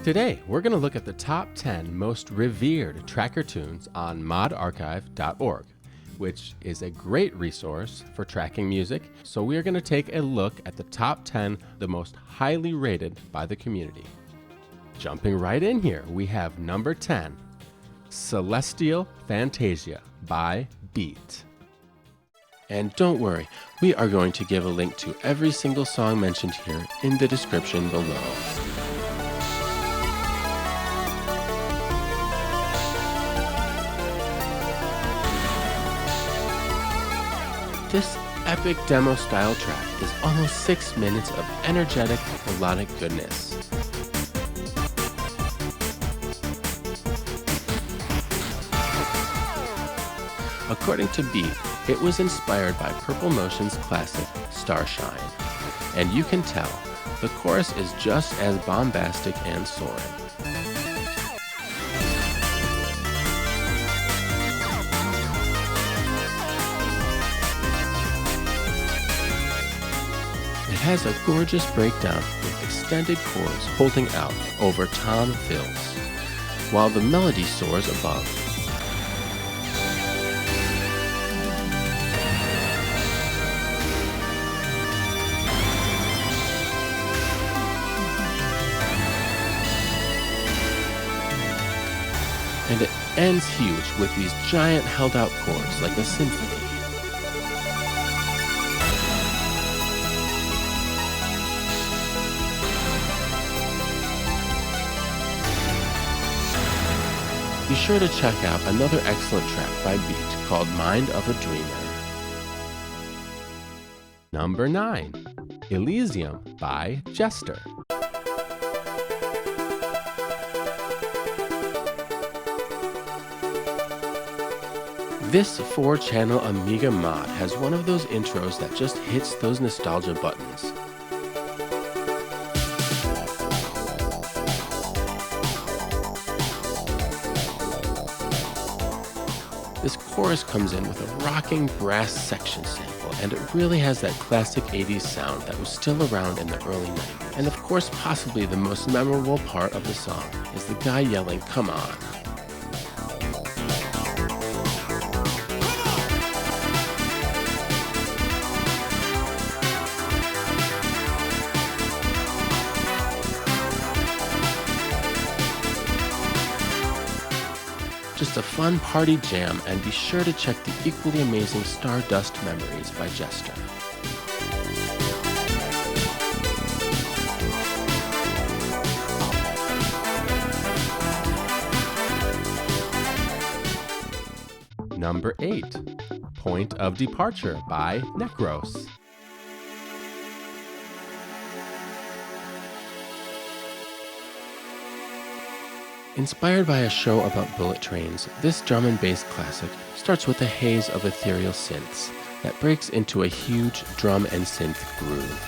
Today, we're going to look at the top 10 most revered tracker tunes on ModArchive.org, which is a great resource for tracking music. So we are going to take a look at the top 10, the most highly rated by the community. Jumping right in here, we have number 10, Celestial Fantasia by Beat. And don't worry, we are going to give a link to every single song mentioned here in the description below. This epic demo-style track is almost 6 minutes of energetic, melodic goodness. According to Beat, it was inspired by Purple Motion's classic, Starshine. And you can tell, the chorus is just as bombastic and soaring. It has a gorgeous breakdown with extended chords holding out over tom fills, while the melody soars above. And it ends huge with these giant held-out chords like a symphony. Be sure to check out another excellent track by Beat called Mind of a Dreamer. Number 9, Elysium by Jester. This 4-channel Amiga mod has one of those intros that just hits those nostalgia buttons. This chorus comes in with a rocking brass section sample, and it really has that classic 80s sound that was still around in the early 90s. And of course, possibly the most memorable part of the song is the guy yelling, "Come on." Just a fun party jam, and be sure to check the equally amazing Stardust Memories by Jester. Number 8, Point of Departure by Necros. Inspired by a show about bullet trains, this drum and bass classic starts with a haze of ethereal synths that breaks into a huge drum and synth groove.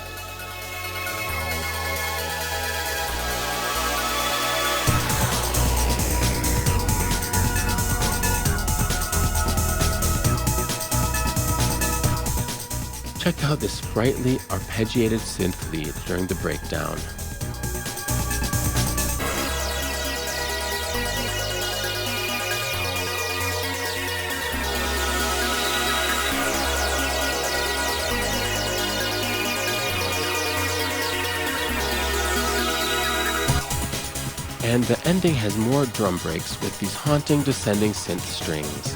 Check out this sprightly, arpeggiated synth lead during the breakdown. And the ending has more drum breaks with these haunting descending synth strings.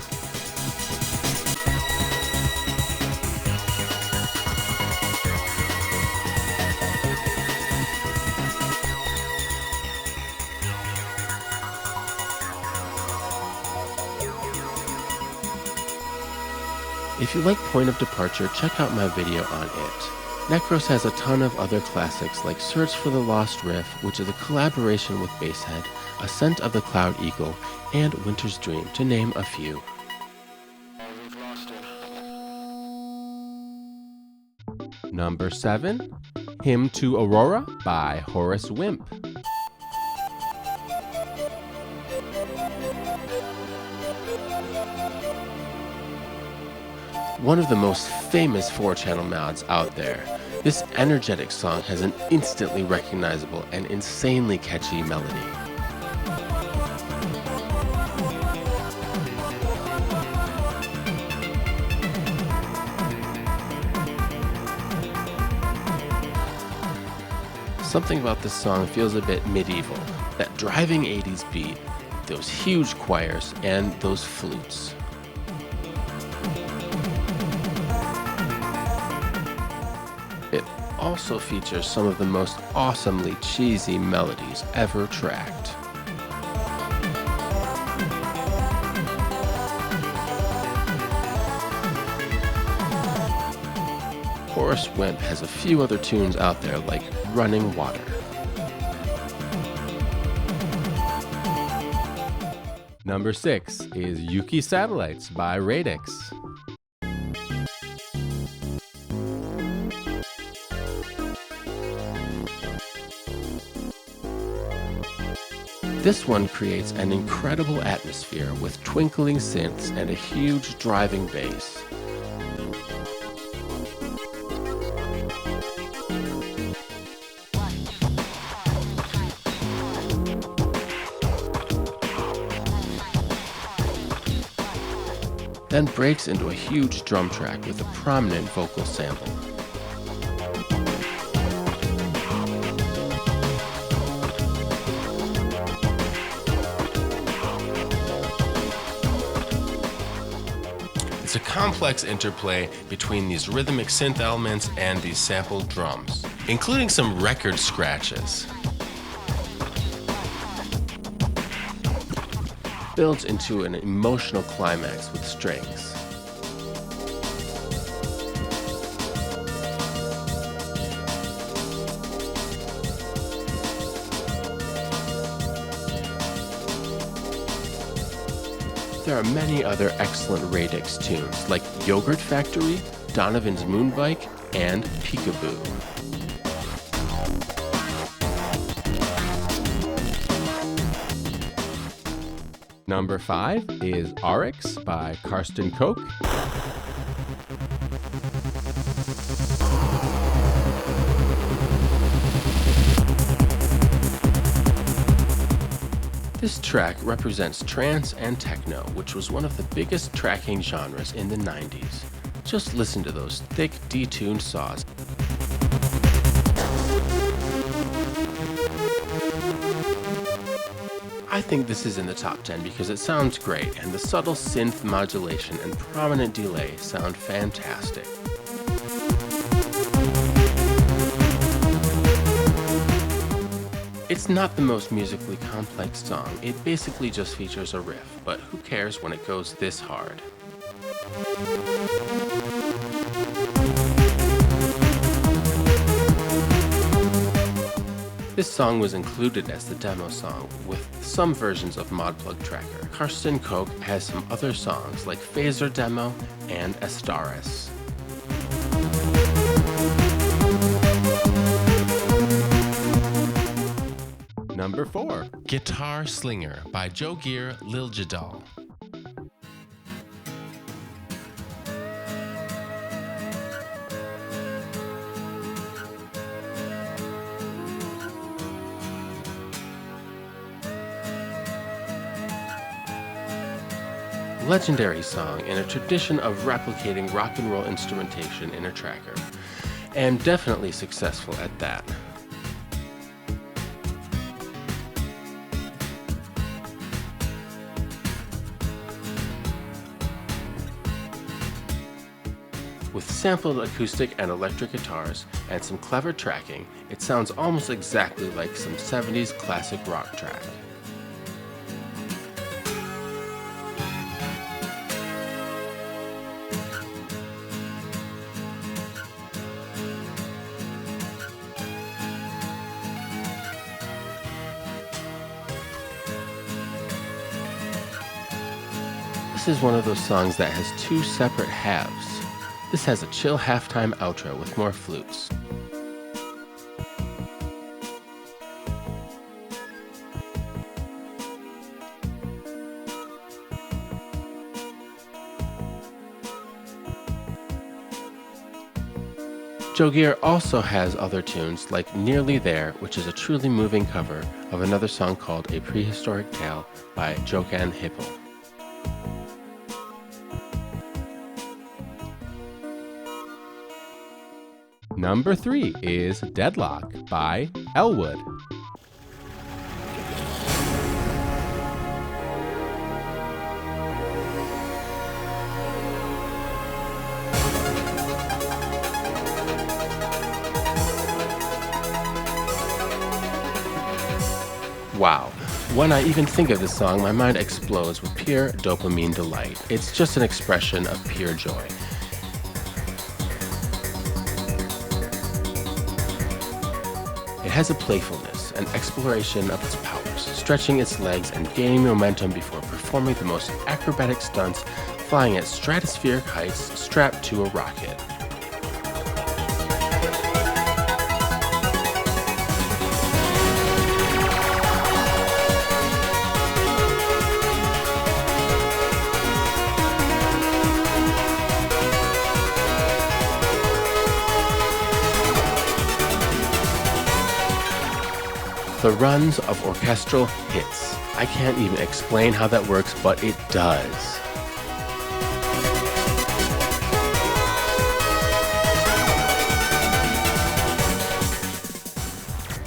If you like Point of Departure, check out my video on it. Necros has a ton of other classics like Search for the Lost Riff, which is a collaboration with Basshead, Ascent of the Cloud Eagle, and Winter's Dream, to name a few. Number 7, Hymn to Aurora by Horace Wimp. One of the most famous 4-channel mods out there. This energetic song has an instantly recognizable and insanely catchy melody. Something about this song feels a bit medieval. That driving 80s beat, those huge choirs, and those flutes. It also features some of the most awesomely cheesy melodies ever tracked. Horace Wimp has a few other tunes out there like Running Water. Number 6 is Yuki Satellites by Radix. This one creates an incredible atmosphere with twinkling synths and a huge driving bass. Then breaks into a huge drum track with a prominent vocal sample. It's a complex interplay between these rhythmic synth elements and these sampled drums, including some record scratches. Builds into an emotional climax with strings. There are many other excellent Radix tunes like Yogurt Factory, Donovan's Moonbike, and Peekaboo. Number 5 is Aryx by Koch. This track represents trance and techno, which was one of the biggest tracking genres in the 90s. Just listen to those thick, detuned saws. I think this is in the top 10 because it sounds great, and the subtle synth modulation and prominent delay sound fantastic. It's not the most musically complex song, it basically just features a riff, but who cares when it goes this hard? This song was included as the demo song with some versions of Modplug Tracker. Koch has some other songs like Phaser Demo and Astaris. Number 4, Guitar Slinger by Jogeir Liljedahl. Legendary song in a tradition of replicating rock and roll instrumentation in a tracker, and definitely successful at that. With sampled acoustic and electric guitars and some clever tracking, it sounds almost exactly like some 70s classic rock track. This is one of those songs that has two separate halves. This has a chill halftime outro with more flutes. Jogeir also has other tunes like Nearly There, which is a truly moving cover of another song called A Prehistoric Tale by Jokan Hippel. Number 3 is Deadlock by Elwood. Wow. When I even think of this song, my mind explodes with pure dopamine delight. It's just an expression of pure joy. It has a playfulness, an exploration of its powers, stretching its legs and gaining momentum before performing the most acrobatic stunts, flying at stratospheric heights strapped to a rocket. The runs of orchestral hits. I can't even explain how that works, but it does.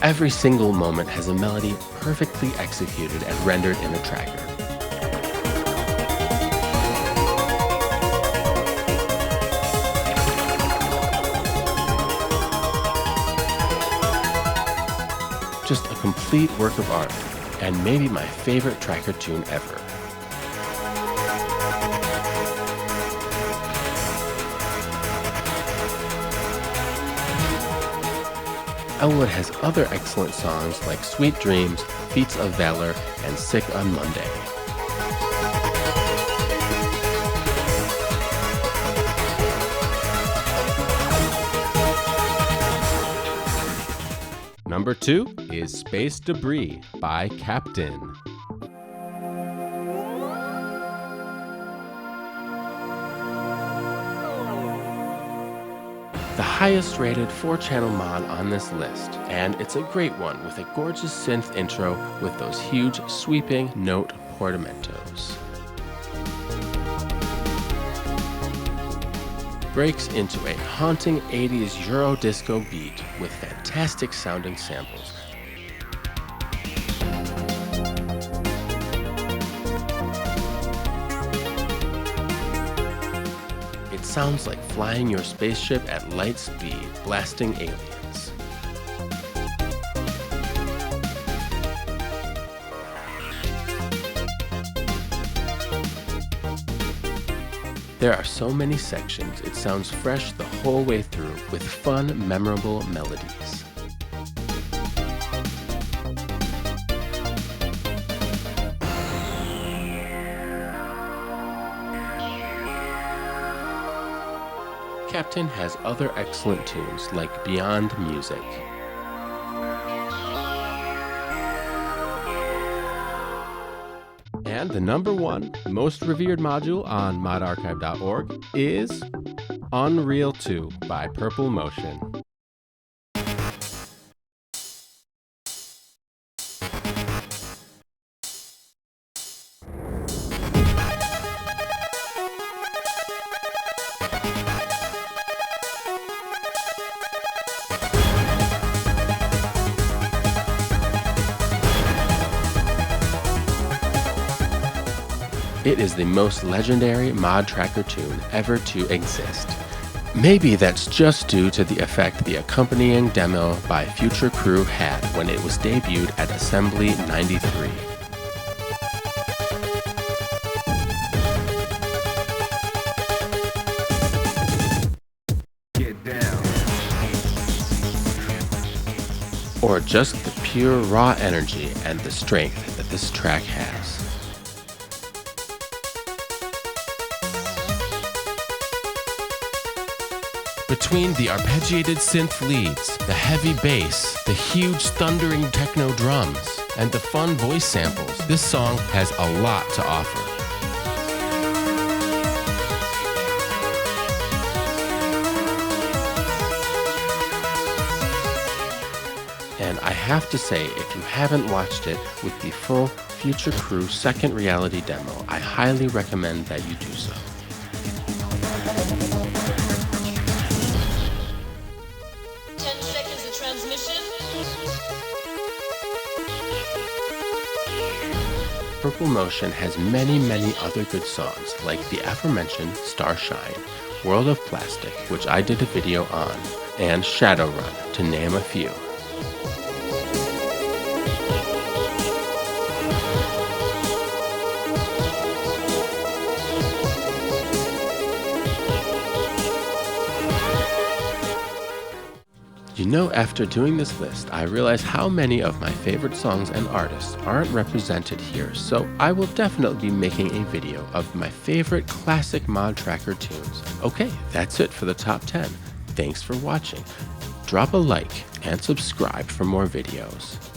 Every single moment has a melody perfectly executed and rendered in a tracker. Just a complete work of art, and maybe my favorite tracker tune ever. Elwood has other excellent songs like Sweet Dreams, Feats of Valor, and Sick on Monday. Number 2 is Space Debris by Captain. The highest rated 4-channel mod on this list, and it's a great one with a gorgeous synth intro with those huge sweeping note portamentos. Breaks into a haunting 80s Euro disco beat with fantastic sounding samples. It sounds like flying your spaceship at light speed, blasting aliens. There are so many sections, it sounds fresh the whole way through with fun, memorable melodies. Captain has other excellent tunes like Beyond Music. And the number 1 most revered module on ModArchive.org is Unreal 2 by Purple Motion. It is the most legendary mod tracker tune ever to exist. Maybe that's just due to the effect the accompanying demo by Future Crew had when it was debuted at Assembly 93. Get down. Or just the pure raw energy and the strength that this track has. Between the arpeggiated synth leads, the heavy bass, the huge thundering techno drums, and the fun voice samples, this song has a lot to offer. have to say, if you haven't watched it with the full Future Crew Second Reality demo, I highly recommend that you do so. Purple Motion has many other good songs, like the aforementioned Starshine, World of Plastic, which I did a video on, and Shadowrun, to name a few. You know, after doing this list, I realized how many of my favorite songs and artists aren't represented here, so I will definitely be making a video of my favorite classic mod tracker tunes. Okay, that's it for the top 10. Thanks for watching. Drop a like and subscribe for more videos.